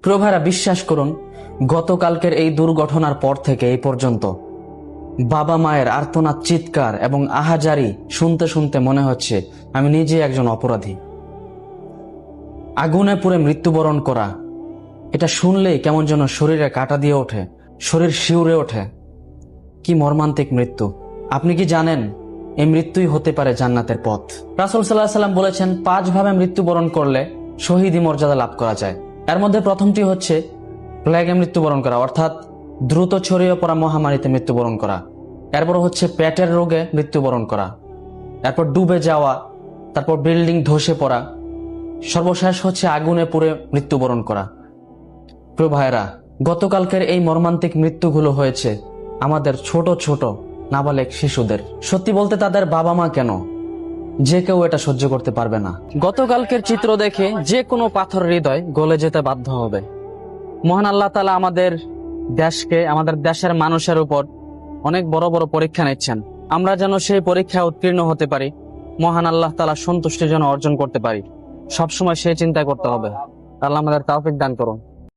প্রিয় ভাইরা, বিশ্বাস করুন, গতকালকের এই দুর্ঘটনার পর থেকে এই পর্যন্ত বাবা মায়ের আর্তনাদ, চিৎকার এবং আহাজারি শুনতে শুনতে মনে হচ্ছে আমি নিজে একজন অপরাধী। আগুনে পুড়ে মৃত্যুবরণ করা, এটা শুনলেই কেমন যেন শরীরে কাঁটা দিয়ে ওঠে, শরীর শিউরে ওঠে। কি মর্মান্তিক মৃত্যু! আপনি কি জানেন এই মৃত্যুই হতে পারে জান্নাতের পথ? রাসূল সাল্লাল্লাহু আলাইহি সাল্লাম বলেছেন, 5 ভাবে মৃত্যুবরণ করলে শহীদি মর্যাদা লাভ করা যায়। এর মধ্যে প্রথমটি হচ্ছে প্লেগে মৃত্যুবরণ করা, অর্থাৎ দ্রুত ছড়িয়ে পড়া মহামারীতে মৃত্যুবরণ করা। এরপর হচ্ছে পেটের রোগে মৃত্যুবরণ করা, এরপর ডুবে যাওয়া, তারপর বিল্ডিং ধসে পড়া, সর্বশেষ হচ্ছে আগুনে পুড়ে মৃত্যুবরণ করা। প্রিয় ভাইরা, গতকালকের এই মর্মান্তিক মৃত্যুগুলো হয়েছে আমাদের ছোট ছোট নাবালেক শিশুদের। সত্যি বলতে তাদের বাবা মা কেন, যে কেউ এটা সহ্য করতে পারবে না। গতকালকের চিত্র দেখে যে কোনো পাথর হৃদয় গলে যেতে বাধ্য হবে। মহান আল্লাহ তাআলা আমাদের দেশকে, আমাদের দেশের মানুষের উপর অনেক বড় বড় পরীক্ষা নিচ্ছেন। আমরা যেন সেই পরীক্ষায় উত্তীর্ণ হতে পারি, মহান আল্লাহ তাআলা সন্তুষ্টি যেন অর্জন করতে পারি, সবসময় সেই চিন্তা করতে হবে। আল্লাহ আমাদের তৌফিক দান করুন।